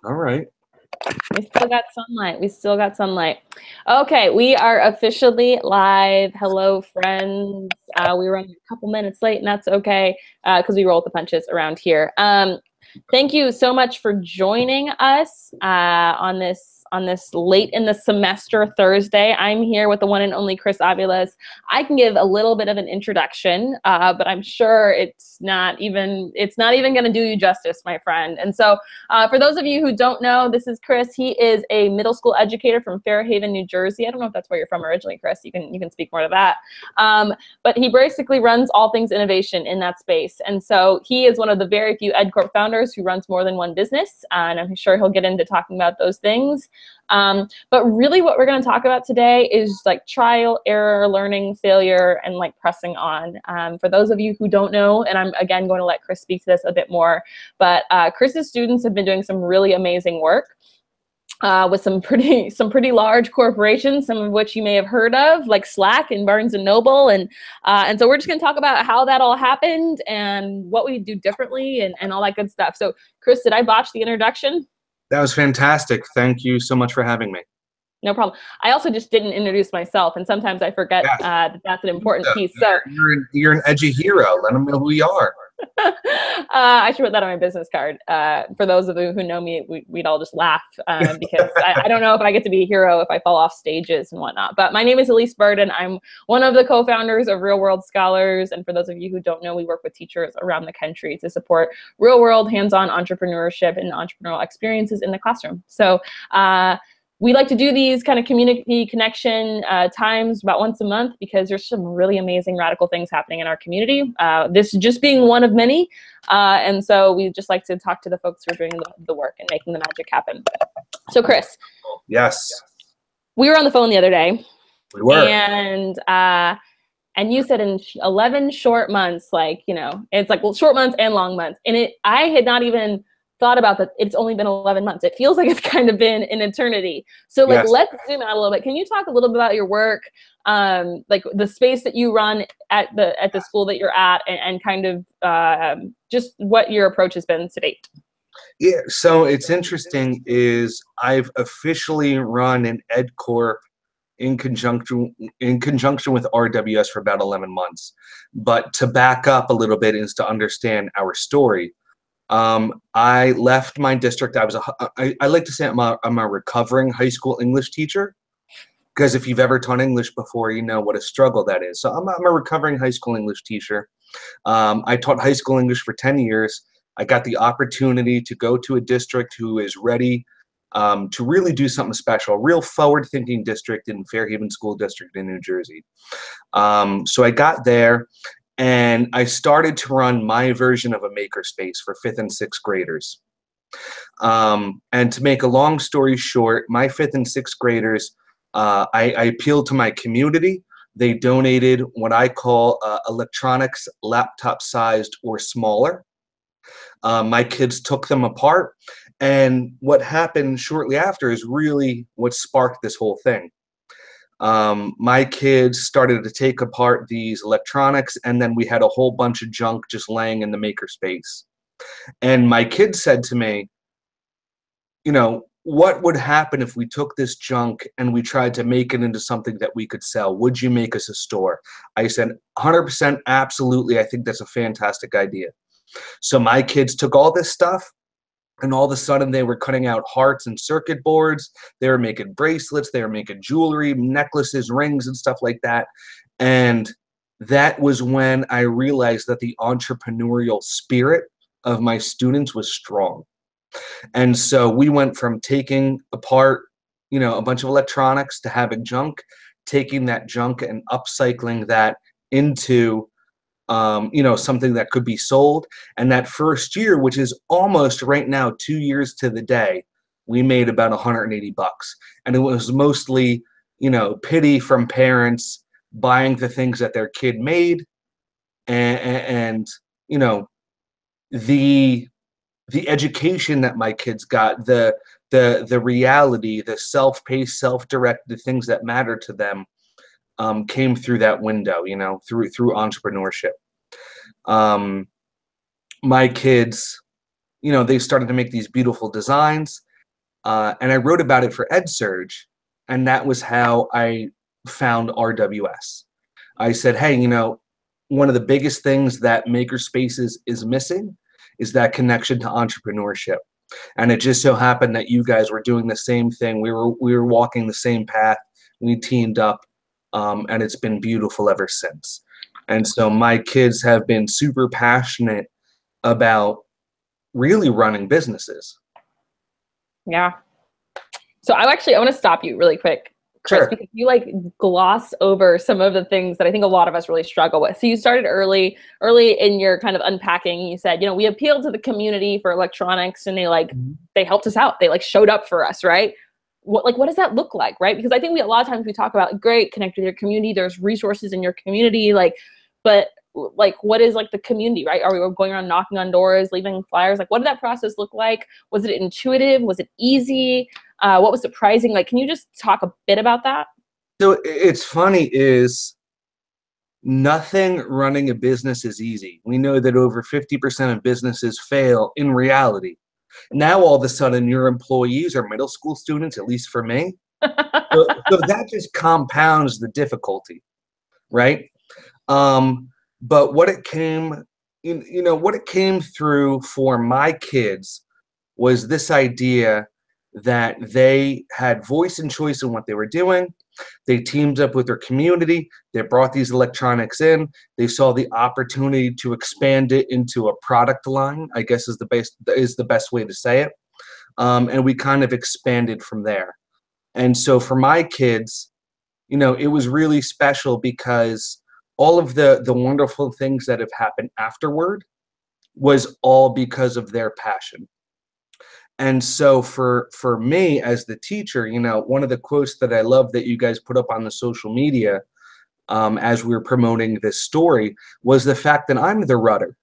All right. We still got sunlight. We still got sunlight. Okay, we are officially live. Hello, friends. We were running a couple minutes late, and that's okay because we roll with the punches around here. Thank you so much for joining us on this late in the semester Thursday. I'm here with the one and only Chris Aviles. I can give a little bit of an introduction, but I'm sure it's not even going to do you justice, my friend. And so, for those of you who don't know, this is Chris. He is a middle school educator from Fairhaven, New Jersey. I don't know if that's where you're from originally, Chris. You can speak more to that. But he basically runs all things innovation in that space. And so he is one of the very few EdCorp founders who runs more than one business. And I'm sure he'll get into talking about those things. But really what we're going to talk about today is like trial, error, learning, failure, and like pressing on. For those of you who don't know, and I'm again going to let Chris speak to this a bit more, but Chris's students have been doing some really amazing work. With some pretty large corporations, some of which you may have heard of, like Slack and Barnes and Noble, and so we're just going to talk about how that all happened and what we do differently and all that good stuff. So, Chris, did I botch the introduction? That was fantastic. Thank you so much for having me. No problem. I also just didn't introduce myself, and sometimes I forget Yes. that's an important piece. So You're an edgy hero. Let them know who you are. I should put that on my business card. For those of you who know me, we'd all just laugh because I don't know if I get to be a hero if I fall off stages and whatnot. But my name is Elise Burden. I'm one of the co-founders of Real World Scholars. And for those of you who don't know, we work with teachers around the country to support real world hands-on entrepreneurship and entrepreneurial experiences in the classroom. So we like to do these kind of community connection times about once a month because there's some really amazing radical things happening in our community. This just being one of many. And so we just like to talk to the folks who are doing the work and making the magic happen. So Chris. Yes. We were on the phone the other day. We were. And you said in 11 short months, like, you know, it's like, well, short months and long months. And I had not even thought about that. It's only been 11 months. It feels like it's kind of been an eternity. So like, Yes. Let's zoom out a little bit. Can you talk a little bit about your work, like the space that you run at the school that you're at, and kind of just what your approach has been to date? Yeah. So it's interesting is I've officially run an EdCorp in conjunction with RWS for about 11 months. But to back up a little bit is to understand our story. I left my district. I like to say I'm a recovering high school English teacher, because if you've ever taught English before, you know what a struggle that is. So I'm a recovering high school English teacher. I taught high school English for 10 years. I got the opportunity to go to a district who is ready to really do something special, a real forward-thinking district in Fairhaven School District in New Jersey. So I got there, and I started to run my version of a makerspace for 5th and 6th graders. And to make a long story short, my 5th and 6th graders, I appealed to my community. They donated what I call electronics, laptop-sized or smaller. My kids took them apart. And what happened shortly after is really what sparked this whole thing. My kids started to take apart these electronics, and then we had a whole bunch of junk just laying in the makerspace. And my kids said to me, you know, what would happen if we took this junk and we tried to make it into something that we could sell? Would you make us a store? I said, 100% absolutely. I think that's a fantastic idea. So my kids took all this stuff, and all of a sudden they were cutting out hearts and circuit boards. They were making bracelets. They were making jewelry, necklaces, rings, and stuff like that. And that was when I realized that the entrepreneurial spirit of my students was strong. And so we went from taking apart, you know, a bunch of electronics to having junk, taking that junk and upcycling that into you know, something that could be sold. And that first year, which is almost right now 2 years to the day, we made about 180 bucks. And it was mostly, you know, pity from parents buying the things that their kid made, and you know, the education that my kids got, the reality, the self-paced, self-directed things that matter to them, came through that window, you know, through entrepreneurship. My kids, you know, they started to make these beautiful designs, And I wrote about it for EdSurge, and that was how I found RWS. I said, hey, one of the biggest things that Makerspaces is missing is that connection to entrepreneurship. And it just so happened that you guys were doing the same thing. We were walking the same path. We teamed up, and it's been beautiful ever since. And so my kids have been super passionate about really running businesses. Yeah. So I want to stop you really quick, Chris, Sure. because you like gloss over some of the things that I think a lot of us really struggle with. So you started early in your kind of unpacking. You said, we appealed to the community for electronics, and they helped us out. They like showed up for us, right? What does that look like, right? Because I think a lot of times we talk about, great, connect with your community. There's resources in your community, but what is like the community, right? Are we going around knocking on doors, leaving flyers? Like, what did that process look like? Was it intuitive? Was it easy? What was surprising? Like, can you just talk a bit about that? So it's funny is nothing running a business is easy. We know that over 50% of businesses fail in reality. Now, all of a sudden, your employees are middle school students, at least for me. So that just compounds the difficulty, right? But what it came, what it came through for my kids was this idea that they had voice and choice in what they were doing. They teamed up with their community. They brought these electronics in. They saw the opportunity to expand it into a product line, I guess is the best way to say it. And we kind of expanded from there. And so for my kids, it was really special because all of the wonderful things that have happened afterward was all because of their passion. And so for me as the teacher, one of the quotes that I love that you guys put up on the social media as we were promoting this story was the fact that I'm the rudder,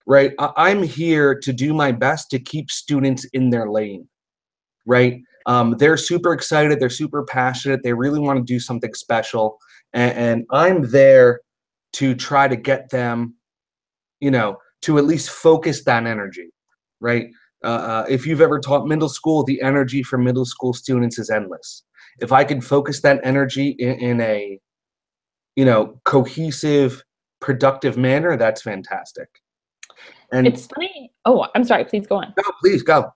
right? I'm here to do my best to keep students in their lane, right? They're super excited. They're super passionate. They really want to do something special. And I'm there to try to get them, to at least focus that energy, right? If you've ever taught middle school, the energy for middle school students is endless. If I can focus that energy in a, cohesive, productive manner, that's fantastic. And It's funny. Oh, I'm sorry. Please go on. no, please go.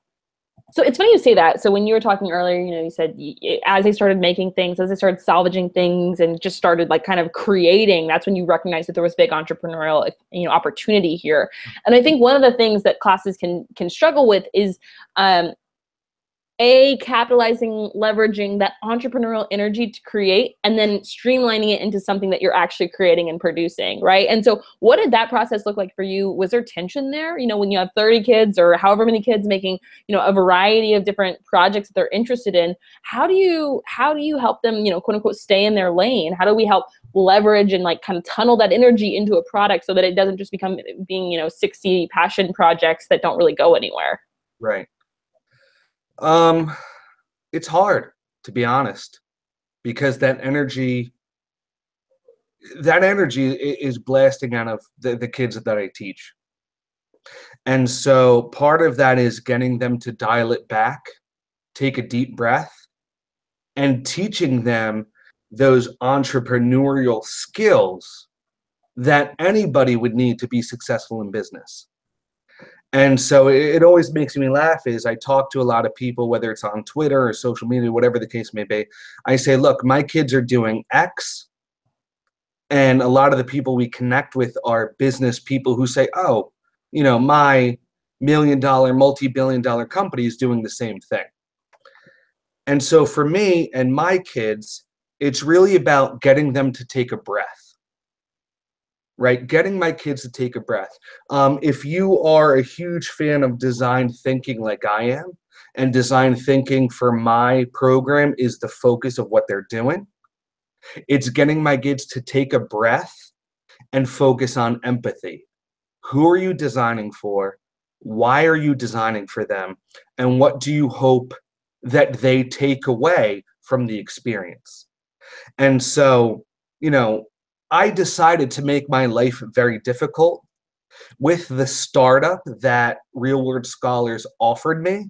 So it's funny you say that. So when you were talking earlier, you said as they started making things, as they started salvaging things and just started like kind of creating, that's when you recognized that there was big entrepreneurial, opportunity here. And I think one of the things that classes can struggle with is capitalizing, leveraging that entrepreneurial energy to create, and then streamlining it into something that you're actually creating and producing, right? And so what did that process look like for you? Was there tension there? When you have 30 kids or however many kids making, a variety of different projects that they're interested in, how do you help them, quote unquote, stay in their lane? How do we help leverage and like kind of tunnel that energy into a product so that it doesn't just become being, 60 passion projects that don't really go anywhere? Right. It's hard, to be honest, because that energy is blasting out of the kids that I teach. And so part of that is getting them to dial it back, take a deep breath, and teaching them those entrepreneurial skills that anybody would need to be successful in business. And so it always makes me laugh is I talk to a lot of people, whether it's on Twitter or social media, whatever the case may be. I say, look, my kids are doing X. And a lot of the people we connect with are business people who say, oh, my $1 million, multi-billion dollar company is doing the same thing. And so for me and my kids, it's really about getting them to take a breath. Right? Getting my kids to take a breath. If you are a huge fan of design thinking like I am, and design thinking for my program is the focus of what they're doing, it's getting my kids to take a breath and focus on empathy. Who are you designing for? Why are you designing for them? And what do you hope that they take away from the experience? And so, I decided to make my life very difficult with the startup that Real World Scholars offered me.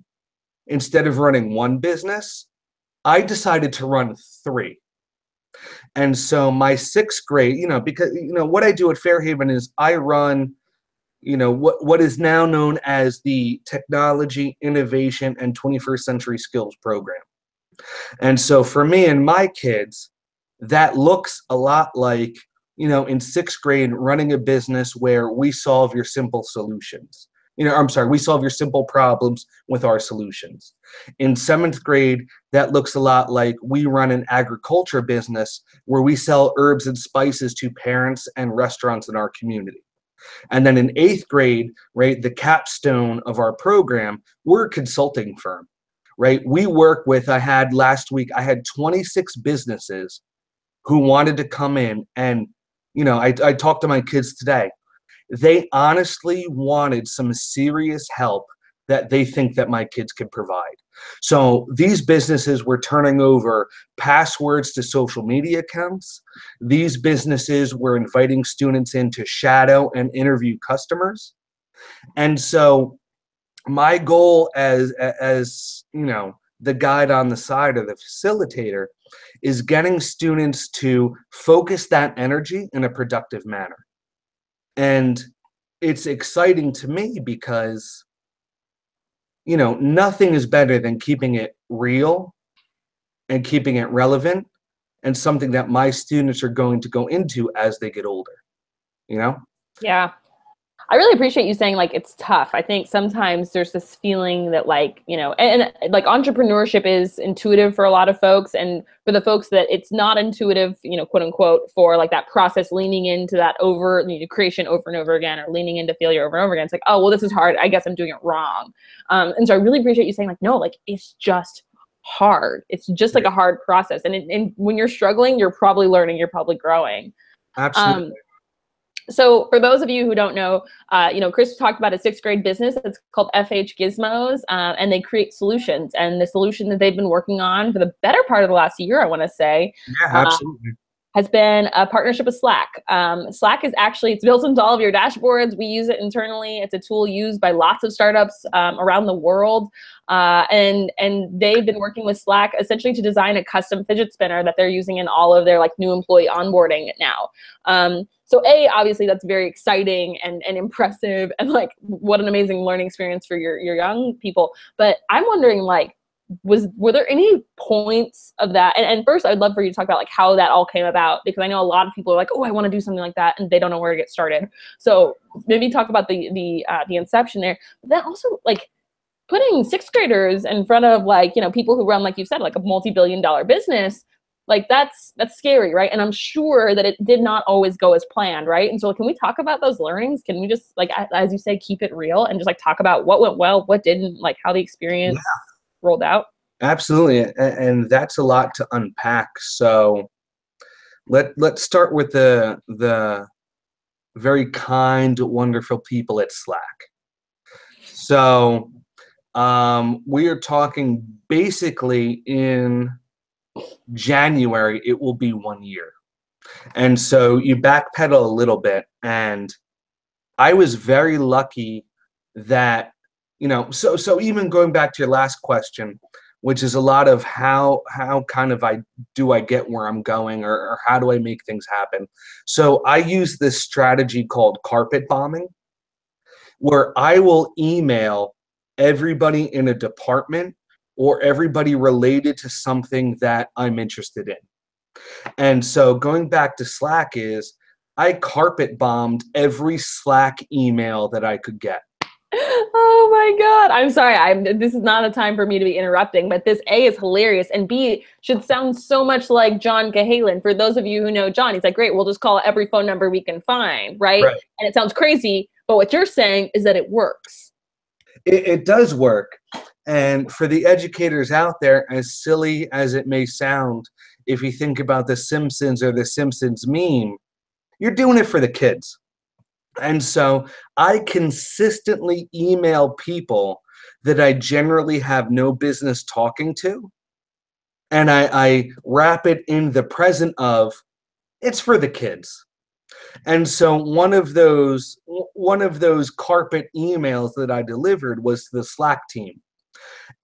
instead of running one business, I decided to run three. And so my sixth grade, because what I do at Fairhaven is I run, what is now known as the Technology, Innovation, and 21st Century Skills Program. And so for me and my kids, that looks a lot like, in sixth grade, running a business where we solve your simple solutions. I'm sorry, we solve your simple problems with our solutions. In seventh grade, that looks a lot like we run an agriculture business where we sell herbs and spices to parents and restaurants in our community. And then in eighth grade, right, the capstone of our program, we're a consulting firm, right? We work with, last week, I had 26 businesses who wanted to come in and, I talked to my kids today. They honestly wanted some serious help that they think that my kids could provide. So these businesses were turning over passwords to social media accounts. These businesses were inviting students in to shadow and interview customers. And so my goal as the guide on the side or the facilitator is getting students to focus that energy in a productive manner. And it's exciting to me because, nothing is better than keeping it real and keeping it relevant and something that my students are going to go into as they get older, Yeah. I really appreciate you saying like it's tough. I think sometimes there's this feeling that like, and like entrepreneurship is intuitive for a lot of folks, and for the folks that it's not intuitive, quote unquote, for like that process, leaning into that creation over and over again, or leaning into failure over and over again. It's like, oh, well, this is hard. I guess I'm doing it wrong. And so I really appreciate you saying like, no, like it's just hard. It's just like a hard process. And when you're struggling, you're probably learning, you're probably growing. Absolutely. So for those of you who don't know, Chris talked about a sixth grade business. It's called FH Gizmos, and they create solutions. And the solution that they've been working on for the better part of the last year, I want to say, Yeah, absolutely. Has been a partnership with Slack. Slack is actually, it's built into all of your dashboards. We use it internally. It's a tool used by lots of startups around the world. And they've been working with Slack essentially to design a custom fidget spinner that they're using in all of their like new employee onboarding now. So obviously that's very exciting and impressive, and like what an amazing learning experience for your young people. But I'm wondering, like, were there any points of that? And first, I'd love for you to talk about like how that all came about, because I know a lot of people are like, oh, I want to do something like that, and they don't know where to get started. So maybe talk about the inception there. But then also like putting sixth graders in front of like, people who run, like you said, like a multi-billion-dollar business, like that's scary, right? And I'm sure that it did not always go as planned, right? And so can we talk about those learnings? Can we just, like, as you say, keep it real and just like talk about what went well, what didn't, like how the experience rolled out? Absolutely. And that's a lot to unpack. So let's start with the very kind, wonderful people at Slack. So we are talking basically in January, it will be 1 year. And so you backpedal a little bit, and I was very lucky that, so even going back to your last question, which is a lot of how kind of I get where I'm going, or how do I make things happen. So I use this strategy called carpet bombing, where I will email everybody in a department or everybody related to something that I'm interested in. And so going back to Slack is I carpet bombed every Slack email that I could get. Oh my God. I'm sorry. This is not a time for me to be interrupting, but this A is hilarious, and B should sound so much like John Cahalan. For those of you who know John, he's like, great, we'll just call every phone number we can find, right? And it sounds crazy, but what you're saying is that it works. It does work. And for the educators out there, as silly as it may sound, if you think about The Simpsons or The Simpsons meme, you're doing it for the kids. And so I consistently email people that I generally have no business talking to. And I wrap it in the present of, it's for the kids. And so one of those carpet emails that I delivered was to the Slack team.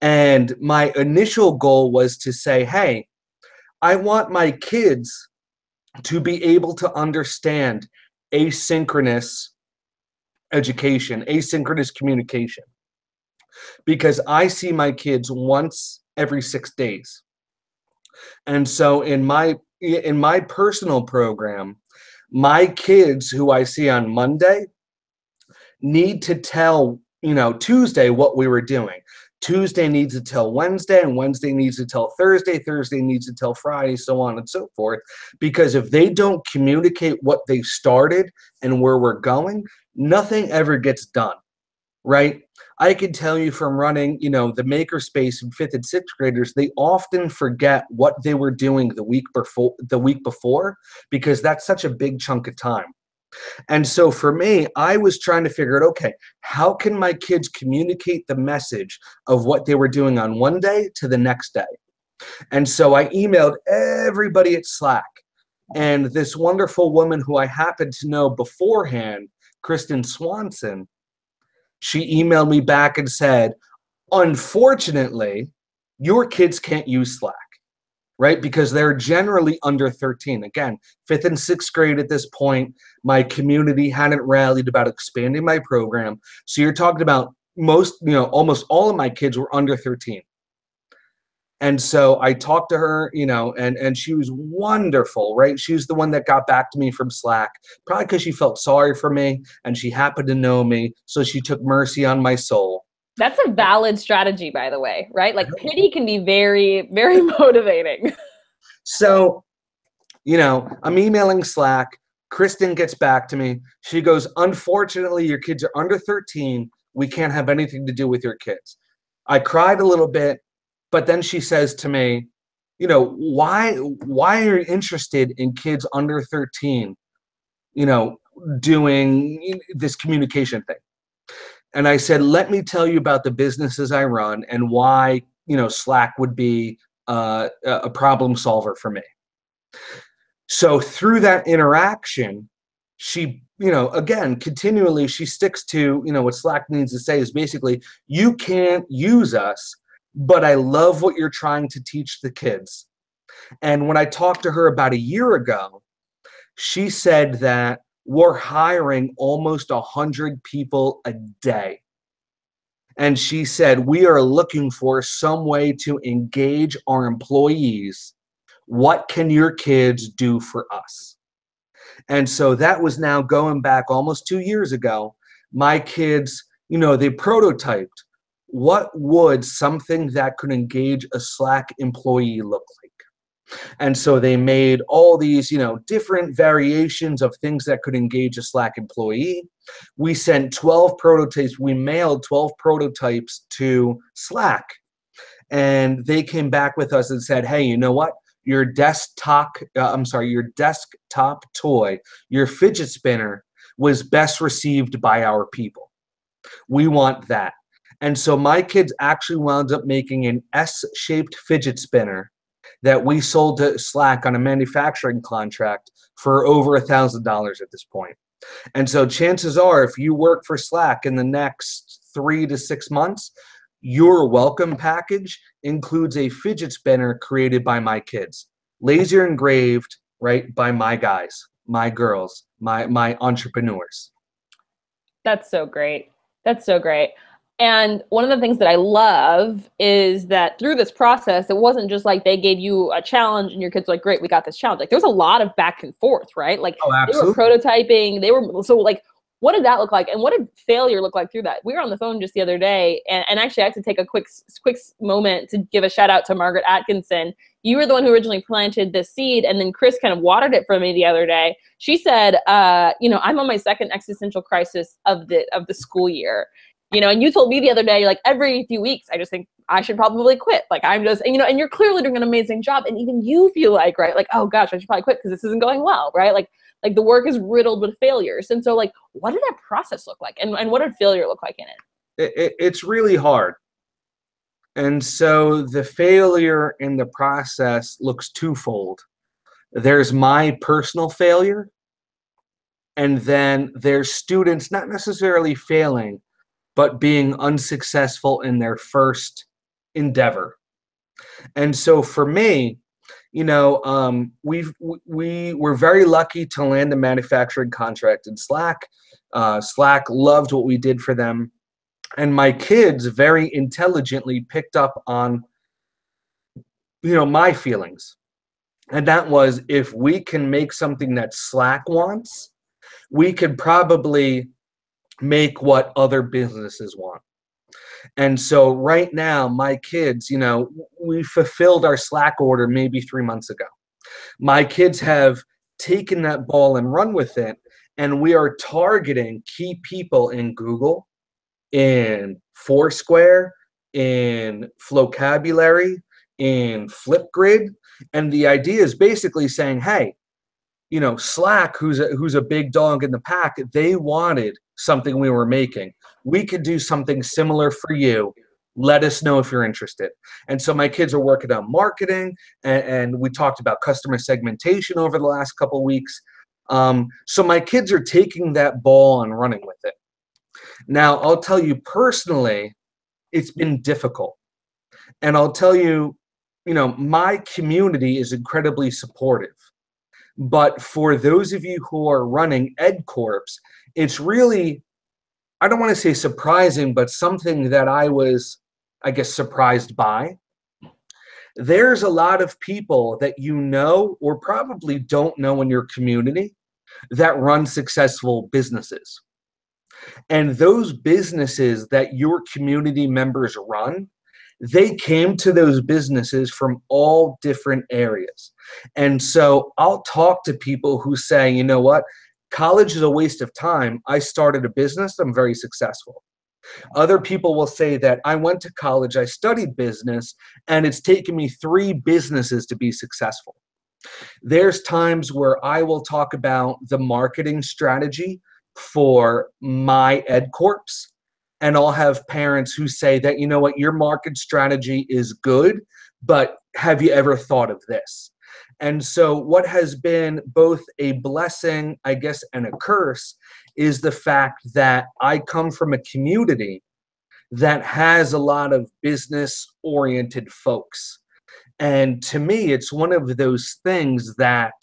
And my initial goal was to say, hey, I want my kids to be able to understand asynchronous education, asynchronous communication, because I see my kids once every 6 days. And so in my personal program, my kids who I see on Monday need to tell, Tuesday what we were doing. Tuesday needs to tell Wednesday, and Wednesday needs to tell Thursday, Thursday needs to tell Friday, so on and so forth. Because if they don't communicate what they started and where we're going, nothing ever gets done, right? I can tell you from running, the makerspace in fifth and sixth graders, they often forget what they were doing the week before, because that's such a big chunk of time. And so for me, I was trying to figure out, okay, how can my kids communicate the message of what they were doing on one day to the next day? And so I emailed everybody at Slack. And this wonderful woman who I happened to know beforehand, Kristen Swanson, she emailed me back and said, unfortunately, your kids can't use Slack, right? Because they're generally under 13. Again, fifth and sixth grade at this point, my community hadn't rallied about expanding my program. So you're talking about almost all of my kids were under 13. And so I talked to her, and she was wonderful, right? She was the one that got back to me from Slack, probably because she felt sorry for me and she happened to know me. So she took mercy on my soul. That's a valid strategy, by the way, right? Like pity can be very, very motivating. So, I'm emailing Slack. Kristen gets back to me. She goes, unfortunately, your kids are under 13. We can't have anything to do with your kids. I cried a little bit, but then she says to me, why are you interested in kids under 13, doing this communication thing? And I said, let me tell you about the businesses I run and why, Slack would be a problem solver for me. So through that interaction, she, again, continually, she sticks to, what Slack needs to say is basically, you can't use us, but I love what you're trying to teach the kids. And when I talked to her about a year ago, she said that we're hiring almost 100 people a day. And she said, we are looking for some way to engage our employees. What can your kids do for us? And so that was now going back almost 2 years ago. My kids, they prototyped. What would something that could engage a Slack employee look like? And so they made all these, different variations of things that could engage a Slack employee. We sent 12 prototypes. We mailed 12 prototypes to Slack. And they came back with us and said, hey, you know what? Your desktop toy, your fidget spinner, was best received by our people. We want that. And so my kids actually wound up making an S-shaped fidget spinner that we sold to Slack on a manufacturing contract for over $1,000 at this point. And so chances are, if you work for Slack in the next 3 to 6 months, your welcome package includes a fidget spinner created by my kids, laser engraved, right, by my guys, my girls, my entrepreneurs. That's so great. That's so great. And one of the things that I love is that through this process, it wasn't just like they gave you a challenge and your kids were like, great, we got this challenge. Like there was a lot of back and forth, right? Like they were prototyping, what did that look like? And what did failure look like through that? We were on the phone just the other day, and actually I have to take a quick moment to give a shout out to Margaret Atkinson. You were the one who originally planted the seed, and then Chris kind of watered it for me the other day. She said, I'm on my second existential crisis of the school year. And you told me the other day, like every few weeks, I just think I should probably quit. Like and you're clearly doing an amazing job. And even you feel like, right, like, oh gosh, I should probably quit because this isn't going well, right? Like the work is riddled with failures. And so like, what did that process look like? And what did failure look like in it? It's really hard. And so the failure in the process looks twofold. There's my personal failure, and then there's students not necessarily failing, but being unsuccessful in their first endeavor. And so for me, we were very lucky to land a manufacturing contract in Slack. Slack loved what we did for them, and my kids very intelligently picked up on my feelings, and that was, if we can make something that Slack wants, we could probably make what other businesses want. And so right now, my kids, we fulfilled our Slack order maybe 3 months ago. My kids have taken that ball and run with it, and we are targeting key people in Google, in Foursquare, in Flocabulary, in Flipgrid. And the idea is basically saying, hey, Slack, who's a big dog in the pack, they wanted something we were making. We could do something similar for you. Let us know if you're interested. And so my kids are working on marketing, and we talked about customer segmentation over the last couple of weeks. So my kids are taking that ball and running with it. Now, I'll tell you personally, it's been difficult. And I'll tell you, my community is incredibly supportive. But for those of you who are running Ed Corps, it's really, I don't want to say surprising, but something that I was, I guess, surprised by. There's a lot of people that or probably don't know in your community that run successful businesses. And those businesses that your community members run, they came to those businesses from all different areas. And so I'll talk to people who say, you know what, college is a waste of time. I started a business, I'm very successful. Other people will say that I went to college, I studied business, and it's taken me 3 businesses to be successful. There's times where I will talk about the marketing strategy for my Ed Corps, and I'll have parents who say that, you know what, your market strategy is good, but have you ever thought of this? And so what has been both a blessing, I guess, and a curse is the fact that I come from a community that has a lot of business-oriented folks. And to me, it's one of those things that,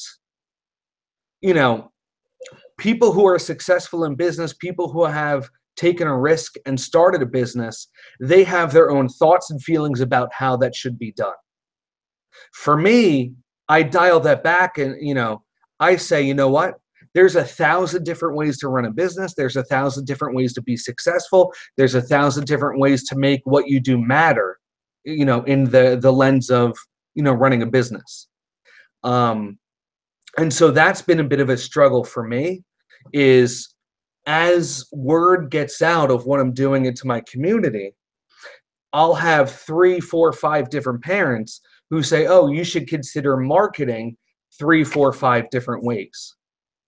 people who are successful in business, people who have taken a risk and started a business, they have their own thoughts and feelings about how that should be done. For me, I dial that back and, I say, you know what? There's 1,000 different ways to run a business. There's 1,000 different ways to be successful. There's 1,000 different ways to make what you do matter, in the lens of, running a business. And so that's been a bit of a struggle for me, is as word gets out of what I'm doing into my community, I'll have 3, 4, 5 different parents who say, oh, you should consider marketing 3, 4, 5 different ways,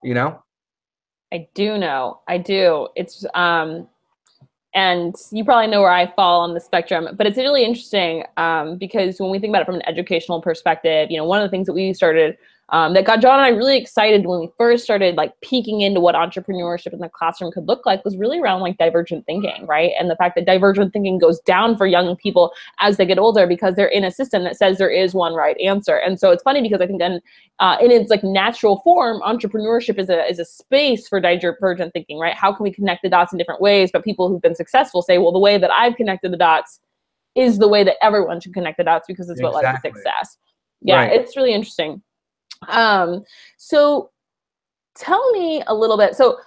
I do know. I do. It's and you probably know where I fall on the spectrum, but it's really interesting because when we think about it from an educational perspective, one of the things that we started that got John and I really excited when we first started peeking into what entrepreneurship in the classroom could look like was really around divergent thinking, right? And the fact that divergent thinking goes down for young people as they get older because they're in a system that says there is one right answer. And so it's funny because I think then in its natural form, entrepreneurship is a space for divergent thinking, right? How can we connect the dots in different ways? But people who've been successful say, well, the way that I've connected the dots is the way that everyone should connect the dots because it's what led to success. Yeah, right. It's really interesting. So tell me a little bit. So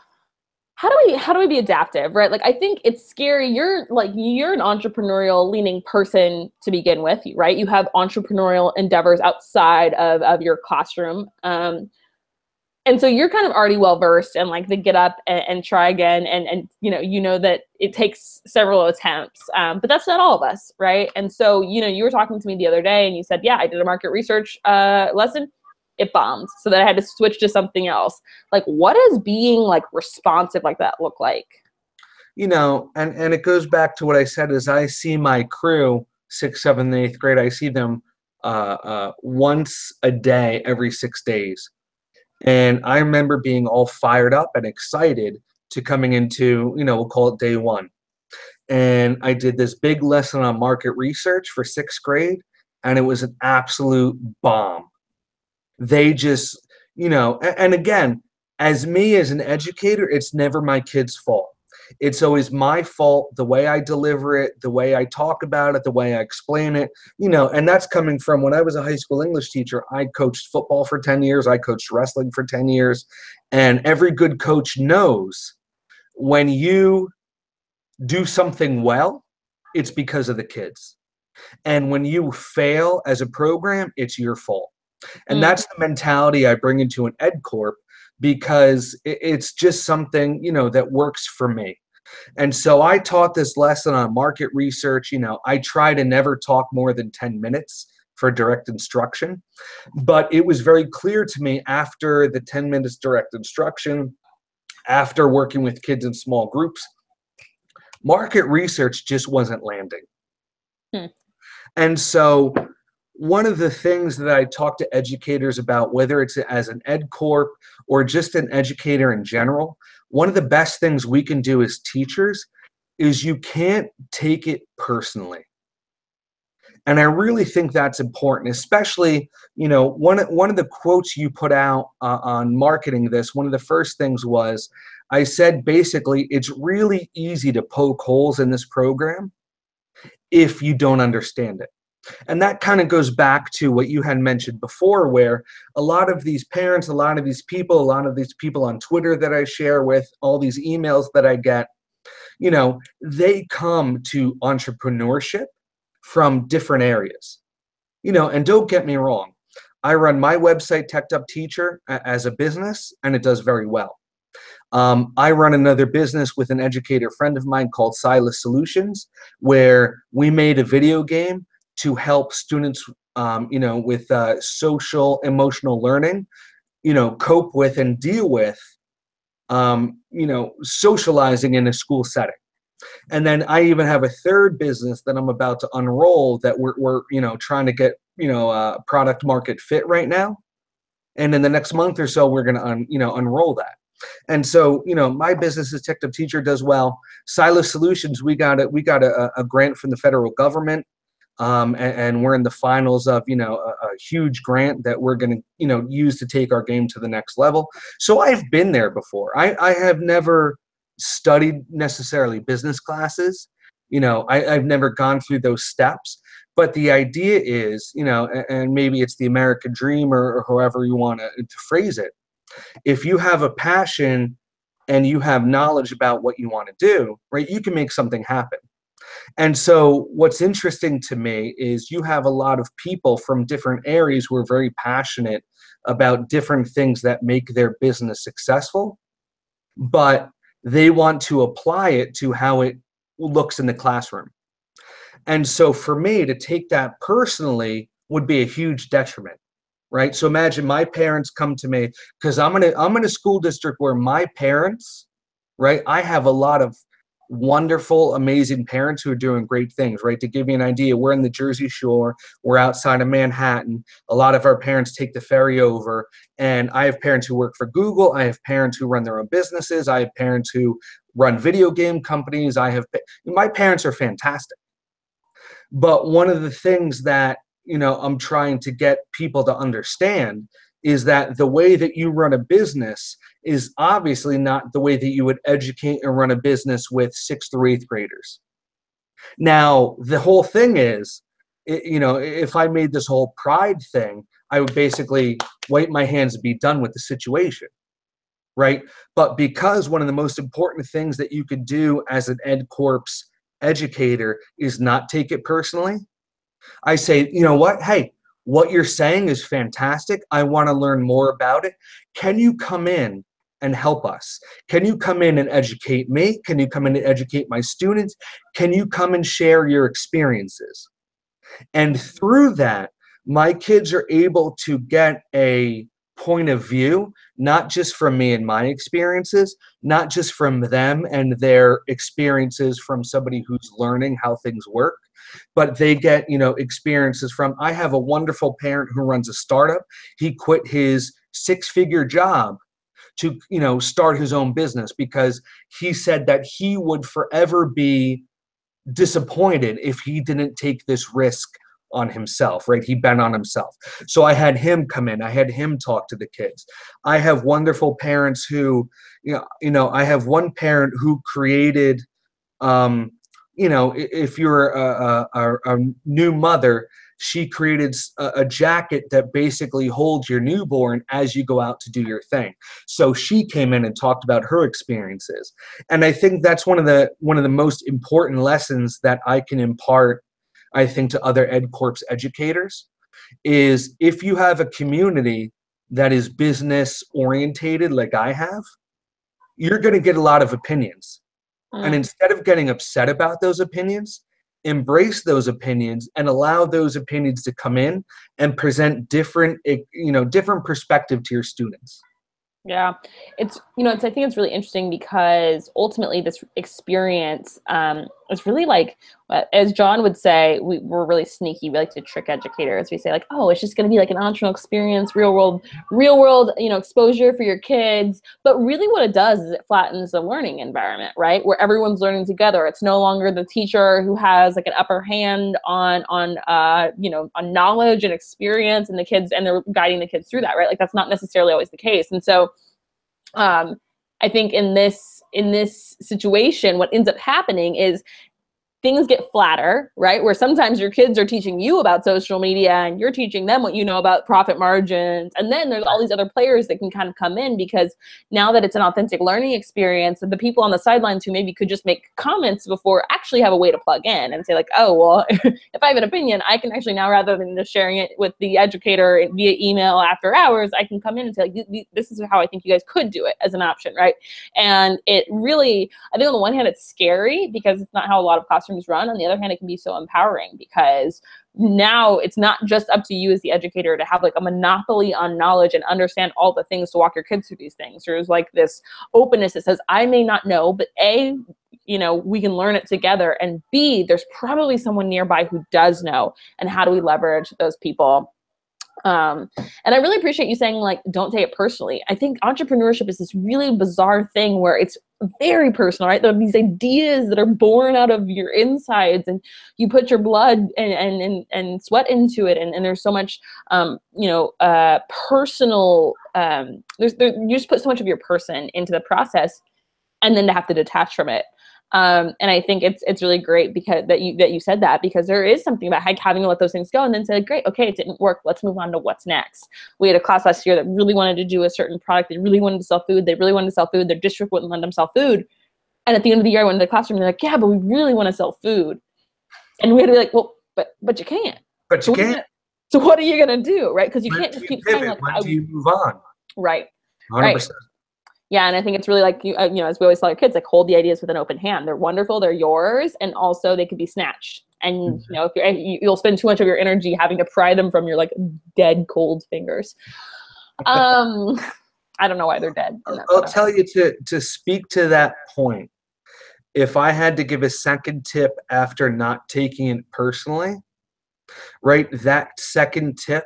how do we be adaptive, right? I think it's scary. You're an entrepreneurial leaning person to begin with, right? You have entrepreneurial endeavors outside of your classroom. And so you're kind of already well-versed and the get up and try again. And that it takes several attempts, but that's not all of us. Right. And so, you were talking to me the other day and you said, yeah, I did a market research lesson. It bombed. So then I had to switch to something else. What does being responsive like that look like? And it goes back to what I said is I see my crew, 6th, 7th, and 8th grade. I see them once a day, every 6 days. And I remember being all fired up and excited to coming into, we'll call it day 1. and I did this big lesson on market research for sixth grade, and it was an absolute bomb. They just, and again, as me as an educator, it's never my kid's fault. It's always my fault, the way I deliver it, the way I talk about it, the way I explain it, and that's coming from when I was a high school English teacher. I coached football for 10 years, I coached wrestling for 10 years, and every good coach knows when you do something well, it's because of the kids. And when you fail as a program, it's your fault. And Mm. that's the mentality I bring into an ed corp, because it's just something, that works for me. And so I taught this lesson on market research. I try to never talk more than 10 minutes for direct instruction. But it was very clear to me after the 10 minutes direct instruction, after working with kids in small groups, market research just wasn't landing. Hmm. And so one of the things that I talk to educators about, whether it's as an ed corp or just an educator in general, one of the best things we can do as teachers is you can't take it personally. And I really think that's important, especially, one of the quotes you put out on marketing this, one of the first things was, I said, basically, it's really easy to poke holes in this program if you don't understand it. And that kind of goes back to what you had mentioned before, where a lot of these parents, a lot of these people on Twitter that I share with, all these emails that I get, they come to entrepreneurship from different areas. And don't get me wrong, I run my website, Tech Up Teacher, as a business, and it does very well. I run another business with an educator friend of mine called Silas Solutions, where we made a video game to help students, with social emotional learning, cope with and deal with, socializing in a school setting. And then I even have a third business that I'm about to unroll that we're trying to get, product market fit right now. And in the next month or so, we're going to, unroll that. And so, my business is Tech Up Teacher does well. Silas Solutions, we got a grant from the federal government. And we're in the finals of, a huge grant that we're going to, use to take our game to the next level. So I've been there before. I have never studied necessarily business classes. I've never gone through those steps. But the idea is, and maybe it's the American dream or however you want to phrase it. If you have a passion and you have knowledge about what you want to do, right, you can make something happen. And so what's interesting to me is you have a lot of people from different areas who are very passionate about different things that make their business successful, but they want to apply it to how it looks in the classroom. And so for me to take that personally would be a huge detriment, right? So imagine my parents come to me, because I'm in a school district where my parents, right, I have a lot of wonderful, amazing parents who are doing great things, right? To give you an idea, we're in the Jersey Shore, we're outside of Manhattan. A lot of our parents take the ferry over, and I have parents who work for Google. I have parents who run their own businesses. I have parents who run video game companies. My parents are fantastic. But one of the things that, I'm trying to get people to understand is that the way that you run a business is obviously not the way that you would educate and run a business with 6th through 8th graders. Now, the whole thing is, if I made this whole pride thing, I would basically wipe my hands and be done with the situation, right? But because one of the most important things that you could do as an ed corps educator is not take it personally, I say, you know what? Hey, what you're saying is fantastic. I want to learn more about it. Can you come in and help us? Can you come in and educate me? Can you come in and educate my students? Can you come and share your experiences? And through that, my kids are able to get a point of view, not just from me and my experiences, not just from them and their experiences from somebody who's learning how things work, but they get, experiences from, I have a wonderful parent who runs a startup. He quit his 6-figure job to, start his own business because he said that he would forever be disappointed if he didn't take this risk on himself, right? He bet on himself. So I had him come in. I had him talk to the kids. I have wonderful parents who, I have one parent who created, if you're a new mother, she created a jacket that basically holds your newborn as you go out to do your thing. So she came in and talked about her experiences. And I think that's one of the most important lessons that I can impart, I think, to other Ed Corps educators, is if you have a community that is business orientated like I have, you're going to get a lot of opinions. And instead of getting upset about those opinions, embrace those opinions and allow those opinions to come in and present different perspective to your students. Yeah, it's I think it's really interesting because ultimately this experience is really like, as John would say, we're really sneaky. We like to trick educators. We say like, oh, it's just going to be like an entrepreneurial experience, real world, exposure for your kids. But really, what it does is it flattens the learning environment, right? Where everyone's learning together. It's no longer the teacher who has like an upper hand on knowledge and experience, and the kids, and they're guiding the kids through that, right? Like that's not necessarily always the case, and so. I think in this situation, what ends up happening is things get flatter, right? Where sometimes your kids are teaching you about social media and you're teaching them what you know about profit margins. And then there's all these other players that can kind of come in, because now that it's an authentic learning experience, the people on the sidelines who maybe could just make comments before actually have a way to plug in and say like, oh, well, if I have an opinion, I can actually now, rather than just sharing it with the educator via email after hours, I can come in and say like, this is how I think you guys could do it as an option, right? And it really, I think on the one hand, it's scary because it's not how a lot of classrooms run. On the other hand, it can be so empowering because now it's not just up to you as the educator to have like a monopoly on knowledge and understand all the things to walk your kids through these things. There's like this openness that says, I may not know, but A, we can learn it together, and B, there's probably someone nearby who does know, and how do we leverage those people? And I really appreciate you saying like, don't take it personally. I think entrepreneurship is this really bizarre thing where it's very personal, right? There are these ideas that are born out of your insides, and you put your blood and sweat into it. And there's so much, personal, you just put so much of your person into the process, and then to have to detach from it. And I think it's really great because that you said that, because there is something about having to let those things go and then say, great, okay, it didn't work. Let's move on to what's next. We had a class last year that really wanted to do a certain product. They really wanted to sell food. Their district wouldn't let them sell food. And at the end of the year, I went to the classroom and they're like, yeah, but we really want to sell food. And we had to be like, well, but you can't. But you can't. So what are you going to do, right? Because you can't just keep saying like, when do you move on? Right. 100%. Right. Yeah, and I think it's really like, as we always tell our kids, like hold the ideas with an open hand. They're wonderful, they're yours, and also they could be snatched. And if you'll spend too much of your energy having to pry them from your like dead cold fingers. I don't know why they're dead. I'll tell you to speak to that point. If I had to give a second tip after not taking it personally, right? That second tip,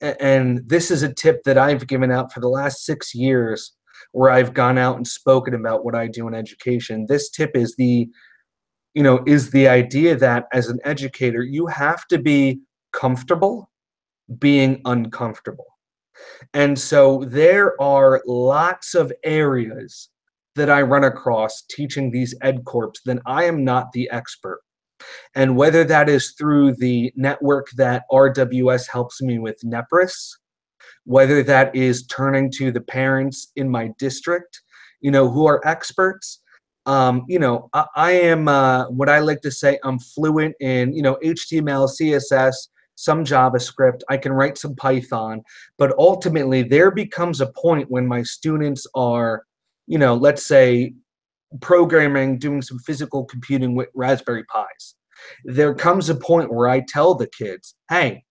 and this is a tip that I've given out for the last 6 years, where I've gone out and spoken about what I do in education. This tip is the idea that as an educator, you have to be comfortable being uncomfortable. And so there are lots of areas that I run across teaching these ed corps that I am not the expert. And whether that is through the network that RWS helps me with, NEPRIS, whether that is turning to the parents in my district, who are experts. I am, what I like to say, I'm fluent in, HTML, CSS, some JavaScript. I can write some Python, but ultimately there becomes a point when my students are, let's say, programming, doing some physical computing with Raspberry Pis. There comes a point where I tell the kids, hey,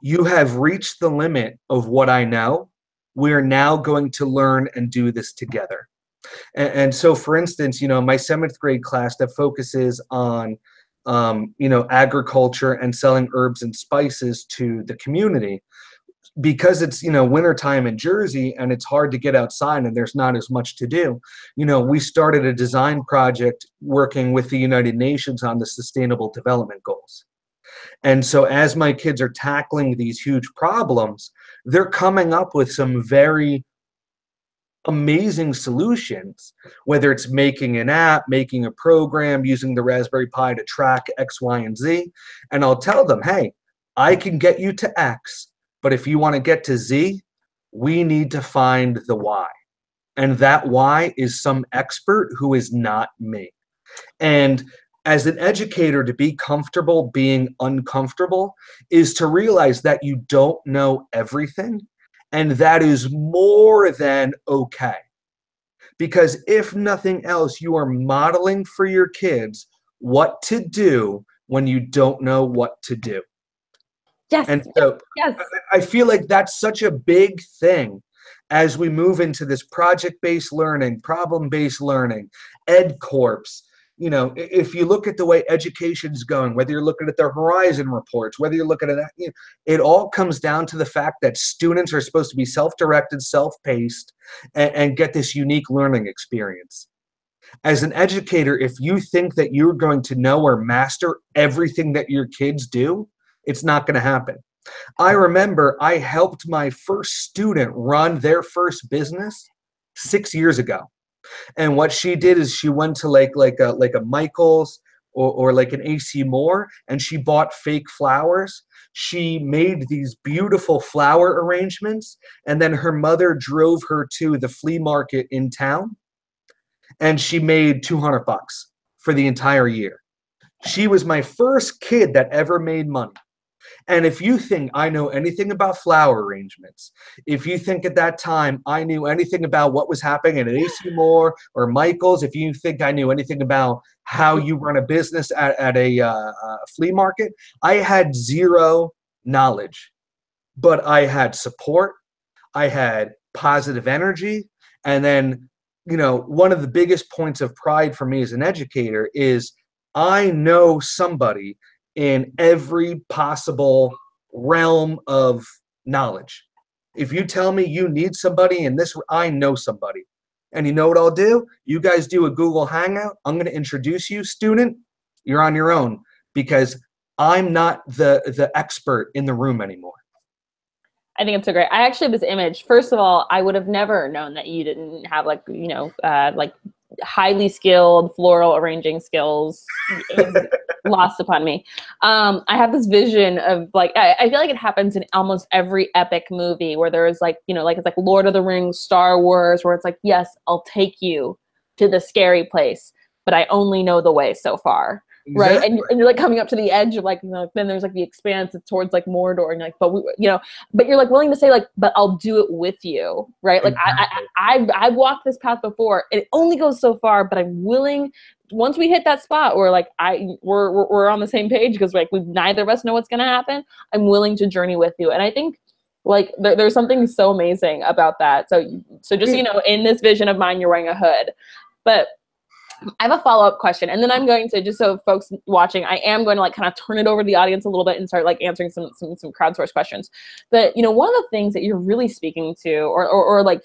you have reached the limit of what I know. We are now going to learn and do this together. And so, for instance, my 7th grade class that focuses on, agriculture and selling herbs and spices to the community. because it's, wintertime in Jersey and it's hard to get outside and there's not as much to do, we started a design project working with the United Nations on the Sustainable Development Goals. And so as my kids are tackling these huge problems, they're coming up with some very amazing solutions, whether it's making an app, making a program, using the Raspberry Pi to track X, Y, and Z. And I'll tell them, hey, I can get you to X, but if you want to get to Z, we need to find the Y. And that Y is some expert who is not me. And as an educator, to be comfortable being uncomfortable is to realize that you don't know everything. And that is more than okay. Because if nothing else, you are modeling for your kids what to do when you don't know what to do. Yes. And so yes. I feel like that's such a big thing as we move into this project-based learning, problem-based learning, ed corps. If you look at the way education's going, whether you're looking at the Horizon reports, whether you're looking at that, it all comes down to the fact that students are supposed to be self-directed, self-paced, and get this unique learning experience. As an educator, if you think that you're going to know or master everything that your kids do, it's not going to happen. I remember I helped my first student run their first business 6 years ago. And what she did is she went to like a Michael's or like an AC Moore, and she bought fake flowers. She made these beautiful flower arrangements, and then her mother drove her to the flea market in town, and she made $200 for the entire year. She was my first kid that ever made money. And if you think I know anything about flower arrangements, if you think at that time I knew anything about what was happening at AC Moore or Michael's, if you think I knew anything about how you run a business at a flea market, I had zero knowledge. But I had support, I had positive energy, and then, one of the biggest points of pride for me as an educator is I know somebody in every possible realm of knowledge. If you tell me you need somebody in this, I know somebody. And you know what I'll do? You guys do a Google Hangout. I'm going to introduce you, student. You're on your own because I'm not the expert in the room anymore. I think it's so great. I actually have this image. First of all, I would have never known that you didn't have like highly skilled floral arranging skills. It was lost upon me. I have this vision of I feel like it happens in almost every epic movie where there is it's like Lord of the Rings, Star Wars, where it's like, yes, I'll take you to the scary place, but I only know the way so far. Right. Exactly. And you're like coming up to the edge of then there's like the expanse towards like Mordor and but you're like willing to say but I'll do it with you. Right. Like exactly. I've walked this path before. It only goes so far, but I'm willing once we hit that spot where we're on the same page because we neither of us know what's going to happen. I'm willing to journey with you. And I think there's something so amazing about that. So just, in this vision of mine, you're wearing a hood, but I have a follow-up question, and then I'm going to, just so folks watching, I am going to kind of turn it over to the audience a little bit and start answering some crowdsourced questions. But one of the things that you're really speaking to, or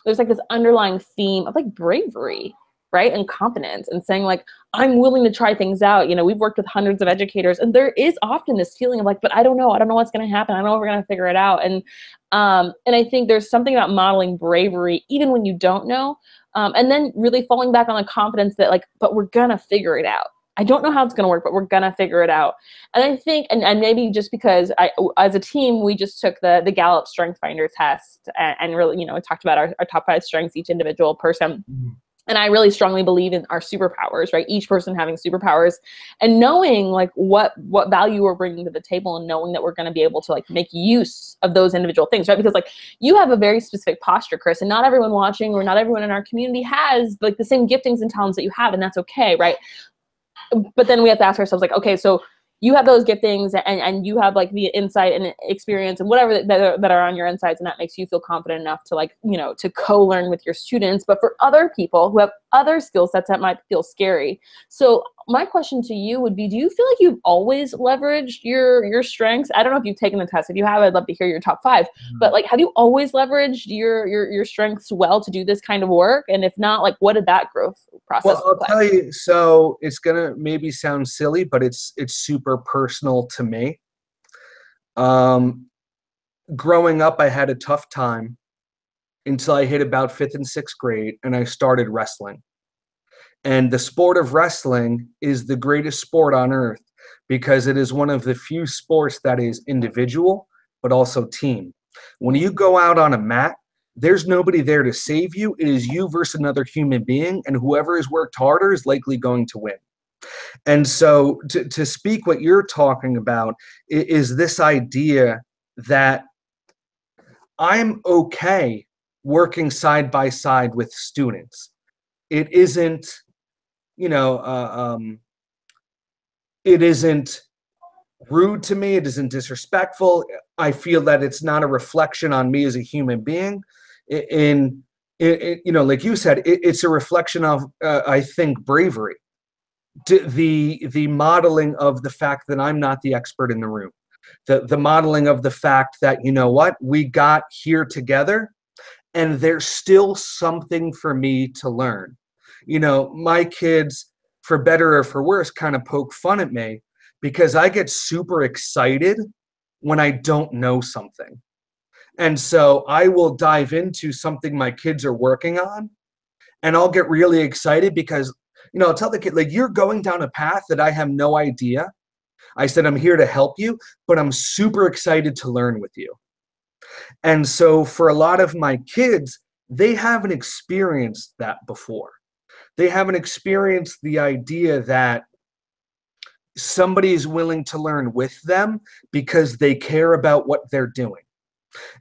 there's this underlying theme of bravery, right, and confidence, and saying I'm willing to try things out. We've worked with hundreds of educators, and there is often this feeling of but I don't know what's going to happen. I don't know if we're going to figure it out. And I think there's something about modeling bravery even when you don't know. And then really falling back on the confidence that but we're going to figure it out. I don't know how it's going to work, but we're going to figure it out. And I think, and maybe just because as a team, we just took the Gallup Strength Finder test and really, talked about our top 5 strengths, each individual person. Mm-hmm. And I really strongly believe in our superpowers, right? Each person having superpowers and knowing what value we're bringing to the table and knowing that we're going to be able to make use of those individual things, right? Because you have a very specific posture, Chris, and not everyone watching or not everyone in our community has the same giftings and talents that you have, and that's okay, right? But then we have to ask ourselves okay, so you have those giftings and you have the insight and experience and whatever that are on your insides, and that makes you feel confident enough to to co-learn with your students. But for other people who have other skill sets, that might feel scary. So my question to you would be, do you feel like you've always leveraged your strengths? I don't know if you've taken the test. If you have, I'd love to hear your top 5. But like, have you always leveraged your strengths well to do this kind of work? And if not, like, what did that growth process Well, look I'll tell like? you, so it's gonna maybe sound silly, but it's super personal to me. Um, Growing up, I had a tough time until I hit about fifth and sixth grade, and I started wrestling. And the sport of wrestling is the greatest sport on earth because it is one of the few sports that is individual, but also team. When you go out on a mat, there's nobody there to save you. It is you versus another human being, and whoever has worked harder is likely going to win. And so, to speak what you're talking about is this idea that I'm okay working side by side with students. It isn't, you know, it isn't rude to me. It isn't disrespectful. I feel that it's not a reflection on me as a human being. In, like you said, it's a reflection of, I think, bravery. The modeling of the fact that I'm not the expert in the room. The modeling of the fact that, you know what, we got here together and there's still something for me to learn. My kids, for better or for worse, kind of poke fun at me because I get super excited when I don't know something. And so I will dive into something my kids are working on and I'll get really excited because, I'll tell the kid, like, you're going down a path that I have no idea. I said, I'm here to help you, but I'm super excited to learn with you. And so for a lot of my kids, they haven't experienced that before. They haven't experienced the idea that somebody is willing to learn with them because they care about what they're doing.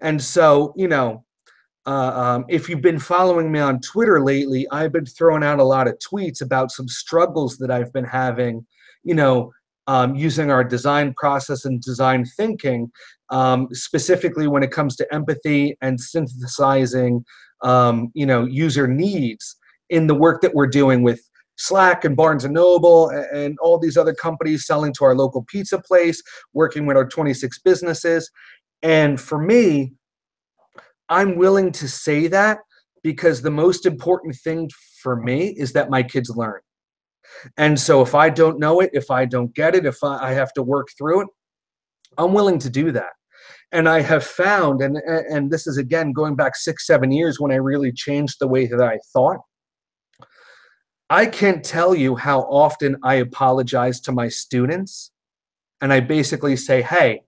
And so, if you've been following me on Twitter lately, I've been throwing out a lot of tweets about some struggles that I've been having, using our design process and design thinking, specifically when it comes to empathy and synthesizing, user needs in the work that we're doing with Slack and Barnes and Noble and all these other companies selling to our local pizza place, working with our 26 businesses. And for me, I'm willing to say that because the most important thing for me is that my kids learn. And so if I don't know it, if I don't get it, if I have to work through it, I'm willing to do that. And I have found, and this is again going back 6-7 years when I really changed the way that I thought. I can't tell you how often I apologize to my students and I basically say, hey,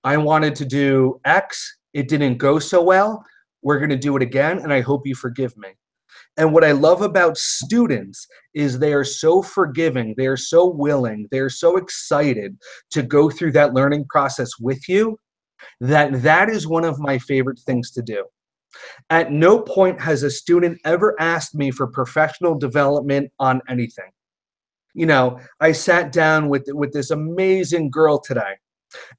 I wanted to do X, it didn't go so well. We're going to do it again, and I hope you forgive me. And what I love about students is they are so forgiving, they are so willing, they're so excited to go through that learning process with you that is one of my favorite things to do. At no point has a student ever asked me for professional development on anything. I sat down with this amazing girl today,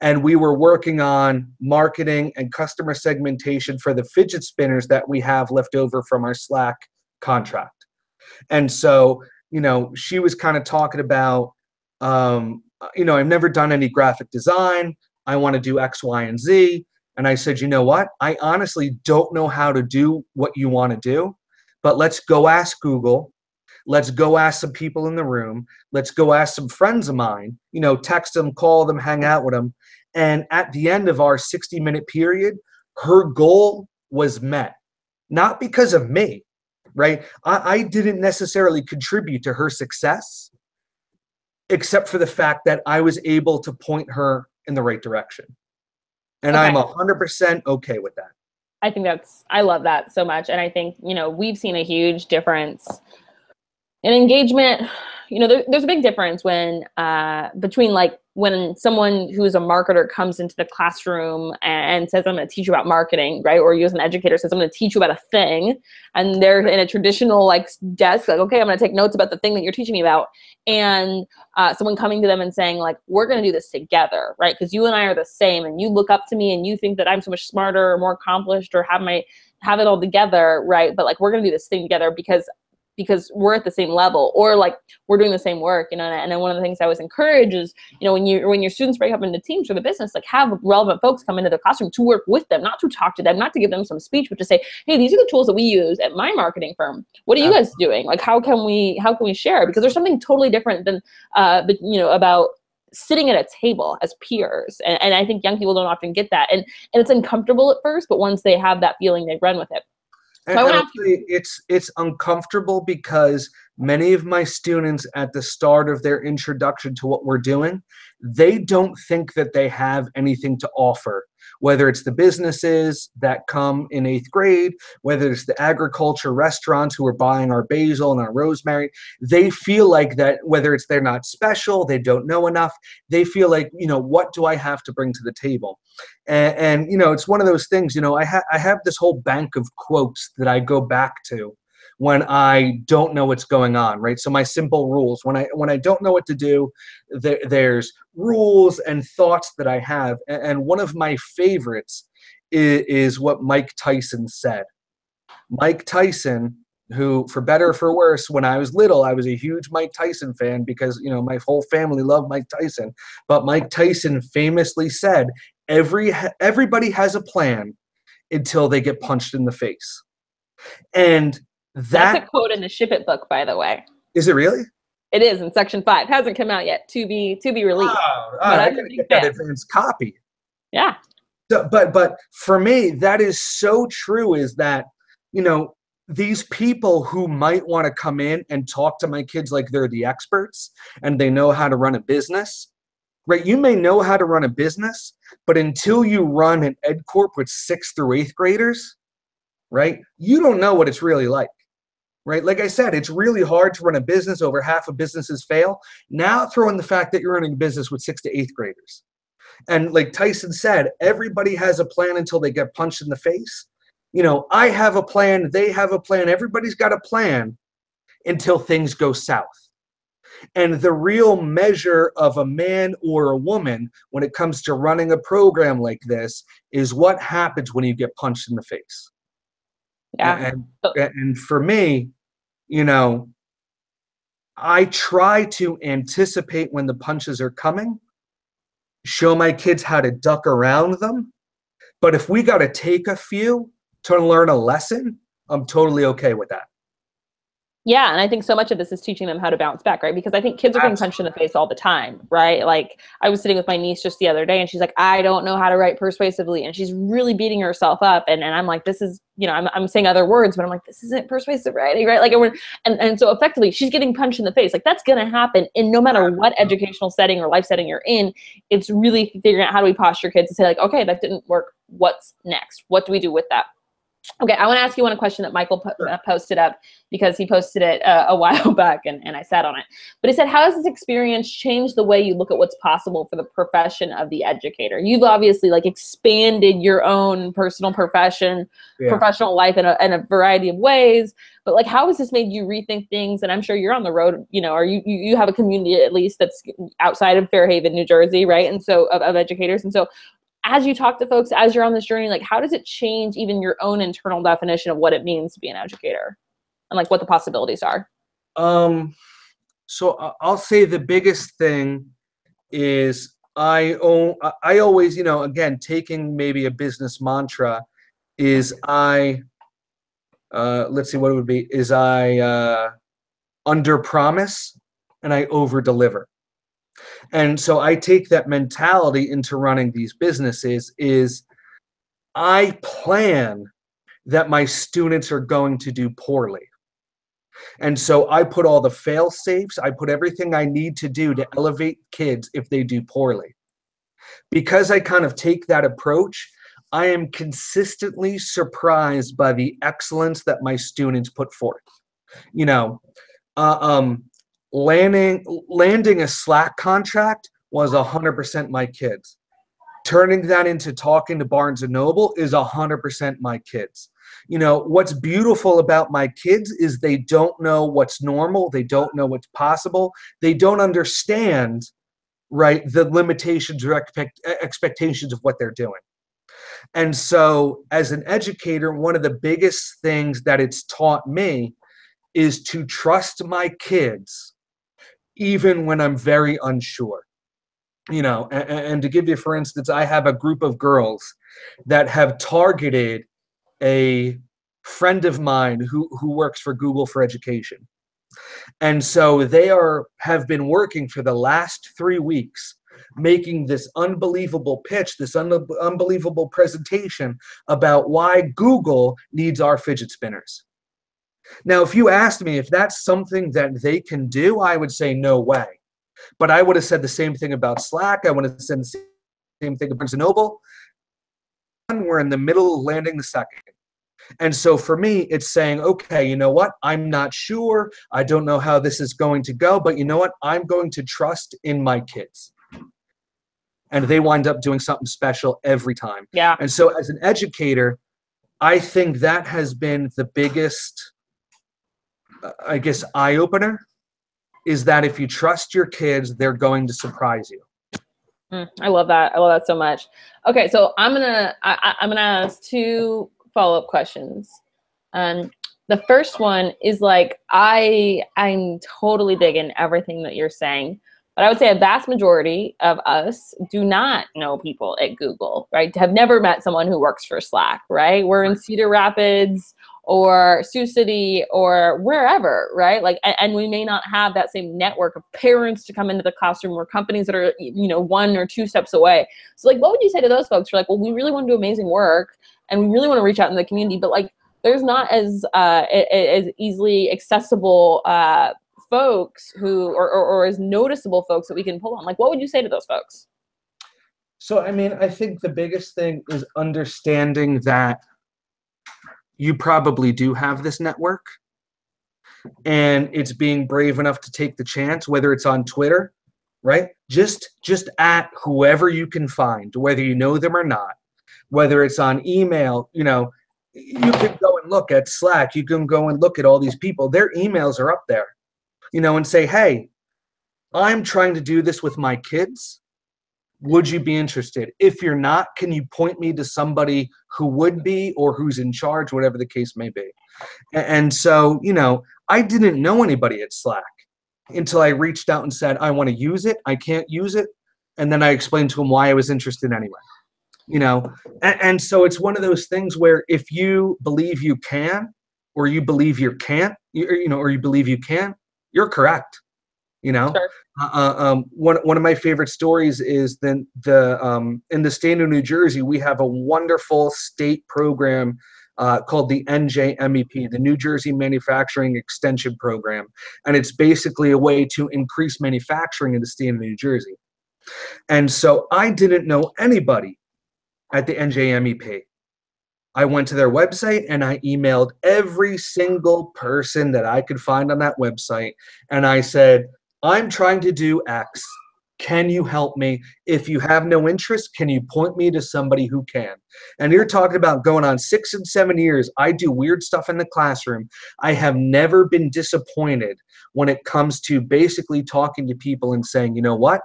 and we were working on marketing and customer segmentation for the fidget spinners that we have left over from our Slack contract. And so, she was kind of talking about, I've never done any graphic design. I want to do X, Y, and Z. And I said, you know what? I honestly don't know how to do what you want to do, but let's go ask Google. Let's go ask some people in the room. Let's go ask some friends of mine, text them, call them, hang out with them. And at the end of our 60-minute period, her goal was met. Not because of me, right? I didn't necessarily contribute to her success, except for the fact that I was able to point her in the right direction. And Okay. I'm 100% okay with that. I love that so much. And I think, we've seen a huge difference in engagement. There's a big difference when between like when someone who's a marketer comes into the classroom and says, I'm going to teach you about marketing, right? Or you as an educator says, I'm going to teach you about a thing. And they're in a traditional like desk, like, okay, I'm going to take notes about the thing that you're teaching me about. And someone coming to them and saying like, we're going to do this together, right? Because you and I are the same and you look up to me and you think that I'm so much smarter or more accomplished or have it all together, right? But like, we're going to do this thing together because because we're at the same level, or like we're doing the same work, you know. And then one of the things I always encourage is, you know, when your students break up into teams for the business, like have relevant folks come into the classroom to work with them, not to talk to them, not to give them some speech, but to say, hey, these are the tools that we use at my marketing firm. What are you guys doing? Like, how can we share? Because there's something totally different than, you know, about sitting at a table as peers. And I think young people don't often get that. And it's uncomfortable at first, but once they have that feeling, they run with it. And, and it's uncomfortable because many of my students at the start of their introduction to what we're doing, they don't think that they have anything to offer, whether it's the businesses that come in 8th grade, whether it's the agriculture restaurants who are buying our basil and our rosemary. They feel like that, whether it's they're not special, they don't know enough, they feel like, you know, what do I have to bring to the table? And you know, it's one of those things, you know, I have this whole bank of quotes that I go back to when I don't know what's going on, right? So my simple rules, when I don't know what to do, there's rules and thoughts that I have. And one of my favorites is what Mike Tyson said. Mike Tyson, who, for better or for worse, when I was little, I was a huge Mike Tyson fan because, you know, my whole family loved Mike Tyson. But Mike Tyson famously said, everybody has a plan until they get punched in the face. And that's a quote in the Ship It book, by the way. Is it really? It is in section 5. Hasn't come out yet, to be released. Oh, I gotta get that advanced copy. Yeah. So, but for me, that is so true, is that, you know, these people who might want to come in and talk to my kids like they're the experts and they know how to run a business, right? You may know how to run a business, but until you run an ed corp with 6th through 8th graders, right, you don't know what it's really like. Right? Like I said, it's really hard to run a business. Over half of businesses fail. Now throw in the fact that you're running a business with 6th to 8th graders. And like Tyson said, everybody has a plan until they get punched in the face. You know, I have a plan, they have a plan, everybody's got a plan until things go south. And the real measure of a man or a woman when it comes to running a program like this is what happens when you get punched in the face. Yeah. And for me, you know, I try to anticipate when the punches are coming, show my kids how to duck around them. But if we got to take a few to learn a lesson, I'm totally okay with that. Yeah, and I think so much of this is teaching them how to bounce back, right? Because I think kids are getting punched in the face all the time, right? Like, I was sitting with my niece just the other day, and she's like, I don't know how to write persuasively, and she's really beating herself up, and I'm like, this is, you know, I'm saying other words, but I'm like, this isn't persuasive writing, right? Like, and so effectively, she's getting punched in the face. Like, that's going to happen, and no matter what educational setting or life setting you're in, it's really figuring out how do we posture kids to say, like, okay, that didn't work. What's next? What do we do with that? Okay, I want to ask you one question that Michael posted up, because he posted it a while back, and I sat on it. But he said, how has this experience changed the way you look at what's possible for the profession of the educator? You've obviously like expanded your own personal profession, professional life in a variety of ways. But like, how has this made you rethink things? And I'm sure you're on the road, you know, or you have a community at least that's outside of Fairhaven, New Jersey, right? And so of educators. And so as you talk to folks, as you're on this journey, like, how does it change even your own internal definition of what it means to be an educator and like what the possibilities are? So I'll say the biggest thing is I always, you know, again, taking maybe a business mantra is let's see what it would be, is I under promise and I over deliver. And so I take that mentality into running these businesses is I plan that my students are going to do poorly. And so I put all the fail safes, I put everything I need to do to elevate kids if they do poorly. Because I kind of take that approach, I am consistently surprised by the excellence that my students put forth. You know, landing a Slack contract was 100% my kids. Turning that into talking to Barnes and Noble is 100% my kids. You know, what's beautiful about my kids is they don't know what's normal. They don't know what's possible. They don't understand, right, the limitations or expectations of what they're doing. And so as an educator, one of the biggest things that it's taught me is to trust my kids even when I'm very unsure. And to give you, for instance, I have a group of girls that have targeted a friend of mine who works for Google for Education. And so they have been working for the last 3 weeks making this unbelievable pitch, this unbelievable presentation about why Google needs our fidget spinners. Now, if you asked me if that's something that they can do, I would say no way. But I would have said the same thing about Slack. I would have said the same thing about Barnes & Noble. We're in the middle of landing the second. And so for me, it's saying, okay, you know what? I'm not sure. I don't know how this is going to go, but you know what? I'm going to trust in my kids. And they wind up doing something special every time. Yeah. And so as an educator, I think that has been the biggest, I guess, eye-opener, is that if you trust your kids, they're going to surprise you. I love that. I love that so much. Okay, so I'm gonna ask 2 follow-up questions. The first one is like, I'm totally digging everything that you're saying, but I would say a vast majority of us do not know people at Google, right? Have never met someone who works for Slack, right? We're in Cedar Rapids or Sioux City or wherever, right? Like, and we may not have that same network of parents to come into the classroom or companies that are, 1 or 2 steps away. So like, what would you say to those folks who are like, well, we really want to do amazing work and we really want to reach out in the community, but like, there's not as easily accessible folks who, or as noticeable folks that we can pull on. Like, what would you say to those folks? So, I mean, I think the biggest thing is understanding that you probably do have this network, and it's being brave enough to take the chance, whether it's on Twitter, right? Just at whoever you can find, whether you know them or not, whether it's on email, you can go and look at Slack, you can go and look at all these people, their emails are up there, and say, hey, I'm trying to do this with my kids. Would you be interested? If you're not, can you point me to somebody who would be or who's in charge, whatever the case may be? And so, I didn't know anybody at Slack until I reached out and said, I want to use it. I can't use it. And then I explained to them why I was interested anyway. And so it's one of those things where if you believe you can, or you believe you can't, or you believe you can, you're correct. Sure. One of my favorite stories is in the state of New Jersey, we have a wonderful state program called the NJMEP, the New Jersey Manufacturing Extension Program. And it's basically a way to increase manufacturing in the state of New Jersey. And so I didn't know anybody at the NJMEP. I went to their website and I emailed every single person that I could find on that website. And I said, I'm trying to do X. Can you help me? If you have no interest, can you point me to somebody who can? And you're talking about going on 6 and 7 years. I do weird stuff in the classroom. I have never been disappointed when it comes to basically talking to people and saying, you know what?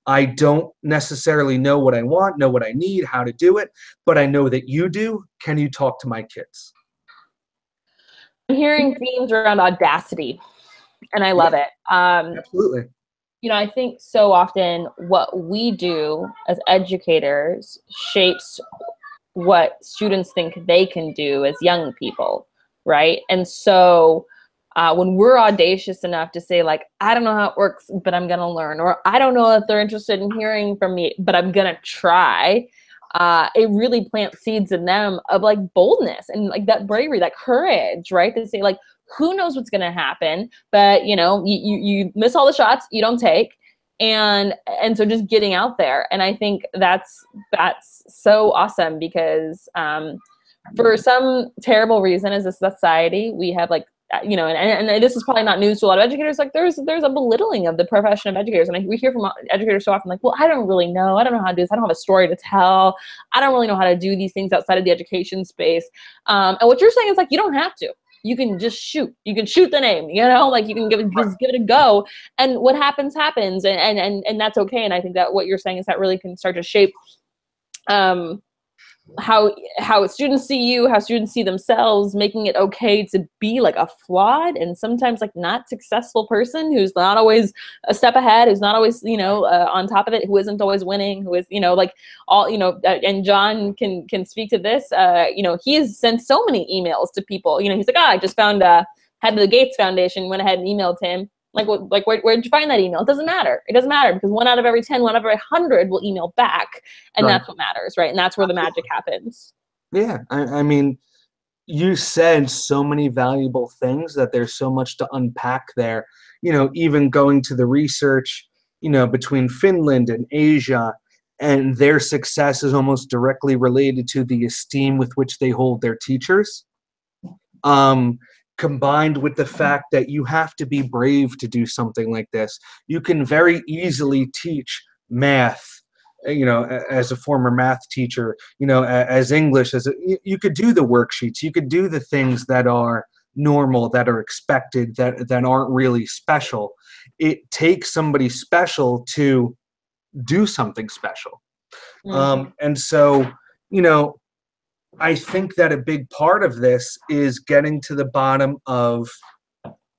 I don't necessarily know what I want, know what I need, how to do it, but I know that you do. Can you talk to my kids? I'm hearing themes around audacity, and I love it. Absolutely. I think so often what we do as educators shapes what students think they can do as young people, right? And so when we're audacious enough to say, like, I don't know how it works, but I'm going to learn, or I don't know if they're interested in hearing from me, but I'm going to try, it really plants seeds in them of like boldness and like that bravery, that courage, right? To say, like, who knows what's going to happen, but you miss all the shots you don't take. And so just getting out there. And I think that's so awesome because for some terrible reason as a society, we have like, and this is probably not news to a lot of educators, like there's a belittling of the profession of educators. And we hear from educators so often like, well, I don't really know. I don't know how to do this. I don't have a story to tell. I don't really know how to do these things outside of the education space. And what you're saying is like, you don't have to. You can just shoot. You can shoot the name, like you can just give it a go. And what happens. And that's okay. And I think that what you're saying is that really can start to shape how students see you, how students see themselves, making it okay to be like a flawed and sometimes like not successful person who's not always a step ahead, who's not always, on top of it, who isn't always winning, who is, like all, and John can speak to this. He has sent so many emails to people. He's like, I just found head of the Gates Foundation, went ahead and emailed him. Where'd you find that email? It doesn't matter. It doesn't matter because 1 out of every 10, 1 out of every 100 will email back. And that's what matters, right? And that's where the magic happens. Yeah. I mean, you said so many valuable things that there's so much to unpack there. Even going to the research, between Finland and Asia, and their success is almost directly related to the esteem with which they hold their teachers. Combined with the fact that you have to be brave to do something like this. You can very easily teach math, as a former math teacher, as English, you could do the worksheets, you could do the things that are normal, that are expected, that aren't really special. It takes somebody special to do something special. And so, I think that a big part of this is getting to the bottom of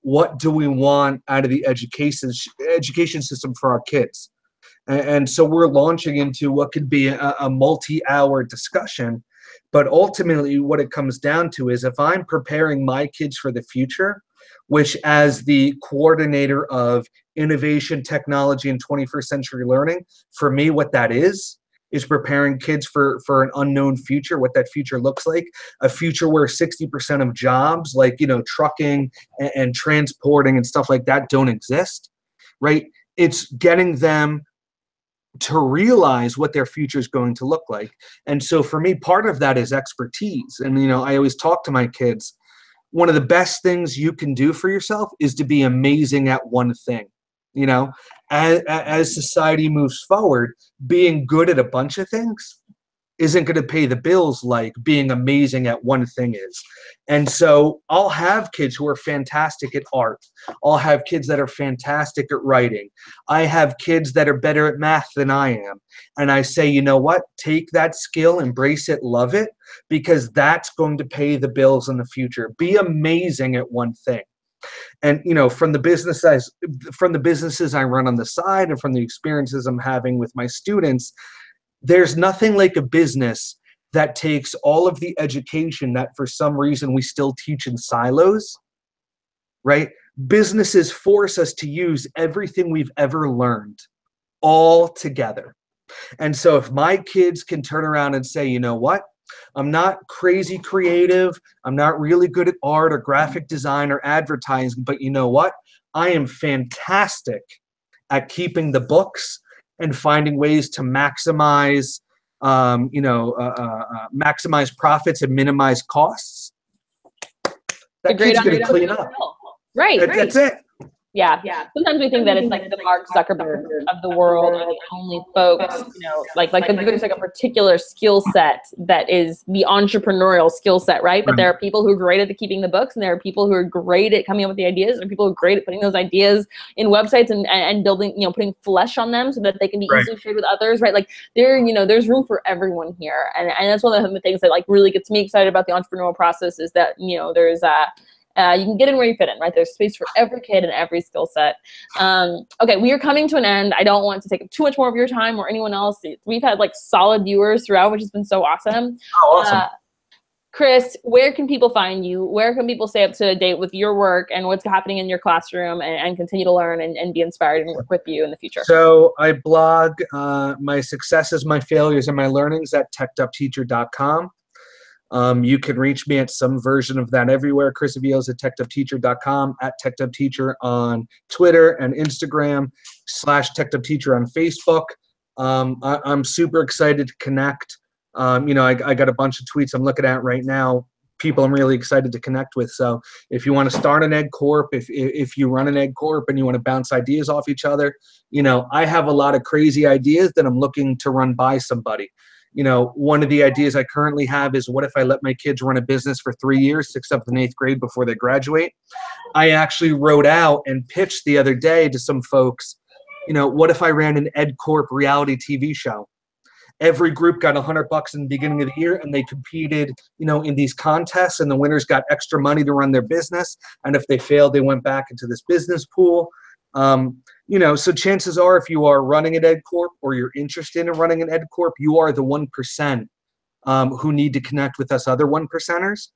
what do we want out of the education system for our kids. And so we're launching into what could be a multi-hour discussion. But ultimately, what it comes down to is if I'm preparing my kids for the future, which as the coordinator of innovation, technology, and 21st century learning, for me, what that is preparing kids for an unknown future, what that future looks like, a future where 60% of jobs like, trucking and transporting and stuff like that don't exist, right? It's getting them to realize what their future is going to look like. And so for me, part of that is expertise. And, I always talk to my kids, one of the best things you can do for yourself is to be amazing at one thing. As society moves forward, being good at a bunch of things isn't going to pay the bills like being amazing at one thing is. And so I'll have kids who are fantastic at art. I'll have kids that are fantastic at writing. I have kids that are better at math than I am. And I say, you know what? Take that skill, embrace it, love it, because that's going to pay the bills in the future. Be amazing at one thing. And from the businesses I run on the side and from the experiences I'm having with my students, there's nothing like a business that takes all of the education that for some reason we still teach in silos, right? Businesses force us to use everything we've ever learned all together. And so if my kids can turn around and say, you know what? I'm not crazy creative. I'm not really good at art or graphic design or advertising, but you know what? I am fantastic at keeping the books and finding ways to maximize, maximize profits and minimize costs. That kid's going to clean up. Right. That's it. Yeah. Sometimes we think that it's like the Mark Zuckerberg of the world are the only folks, like there's like a particular skill set that is the entrepreneurial skill set, right? But there are people who are great at keeping the books, and there are people who are great at coming up with the ideas, and people who are great at putting those ideas in websites and building, putting flesh on them so that they can be easily shared with others, right? Like there's room for everyone here. And that's one of the things that like really gets me excited about the entrepreneurial process is that, there's you can get in where you fit in, right? There's space for every kid and every skill set. Okay, we are coming to an end. I don't want to take up too much more of your time or anyone else. We've had like solid viewers throughout, which has been so awesome. Oh, awesome. Chris, where can people find you? Where can people stay up to date with your work and what's happening in your classroom and continue to learn and be inspired and work with you in the future? So I blog my successes, my failures, and my learnings at techedupteacher.com. You can reach me at some version of that everywhere. Chris Aviles at techedupteacher.com, at techedupteacher on Twitter and Instagram, /techedupteacher on Facebook. I'm super excited to connect. I got a bunch of tweets I'm looking at right now, people I'm really excited to connect with. So if you want to start an Ed Corp, if you run an Ed Corp and you want to bounce ideas off each other, I have a lot of crazy ideas that I'm looking to run by somebody. One of the ideas I currently have is what if I let my kids run a business for 3 years, 6th, 7th, and 8th grade before they graduate? I actually wrote out and pitched the other day to some folks, what if I ran an Ed Corp reality TV show? every group got $100 in the beginning of the year, and they competed, in these contests, and the winners got extra money to run their business. And if they failed, they went back into this business pool. So chances are, if you are running an Ed Corp or you're interested in running an Ed Corp, you are the 1% who need to connect with us other 1%ers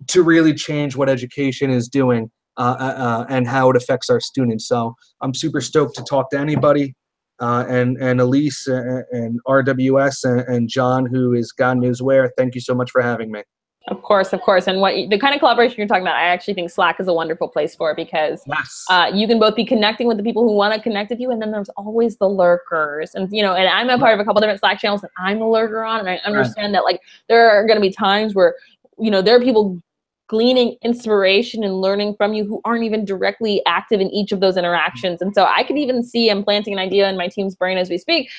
to really change what education is doing and how it affects our students. So I'm super stoked to talk to anybody. And Elise and RWS and John, who is God knows where. Thank you so much for having me. Of course, of course. And the kind of collaboration you're talking about, I actually think Slack is a wonderful place for, because yes. You can both be connecting with the people who want to connect with you, and then there's always the lurkers. And and I'm a part of a couple different Slack channels that I'm a lurker on, and I understand that there are going to be times where there are people gleaning inspiration and learning from you who aren't even directly active in each of those interactions. And so I could even see I'm planting an idea in my team's brain as we speak,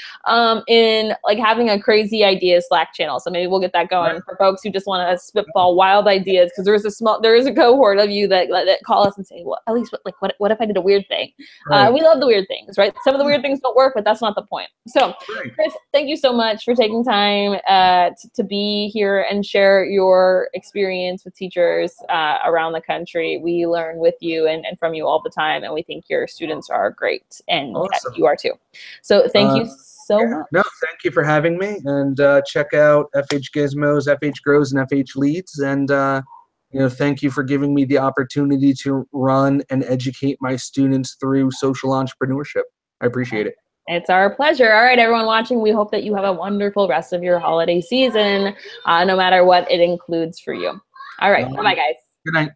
in having a crazy idea Slack channel. So maybe we'll get that going for folks who just want to spitball wild ideas, because there is a cohort of you that call us and say, well, at least what if I did a weird thing? Right. We love the weird things, right? Some of the weird things don't work, but that's not the point. So Chris, thank you so much for taking time to be here and share your experience with teachers around the country. We learn with you and from you all the time, and we think your students are great, and awesome. You are too. So thank you so much. No, thank you for having me, and check out FH Gizmos, FH Grows, and FH Leads, and thank you for giving me the opportunity to run and educate my students through social entrepreneurship. I appreciate it. It's our pleasure. All right, everyone watching, we hope that you have a wonderful rest of your holiday season, no matter what it includes for you. All right. Bye-bye, guys. Good night.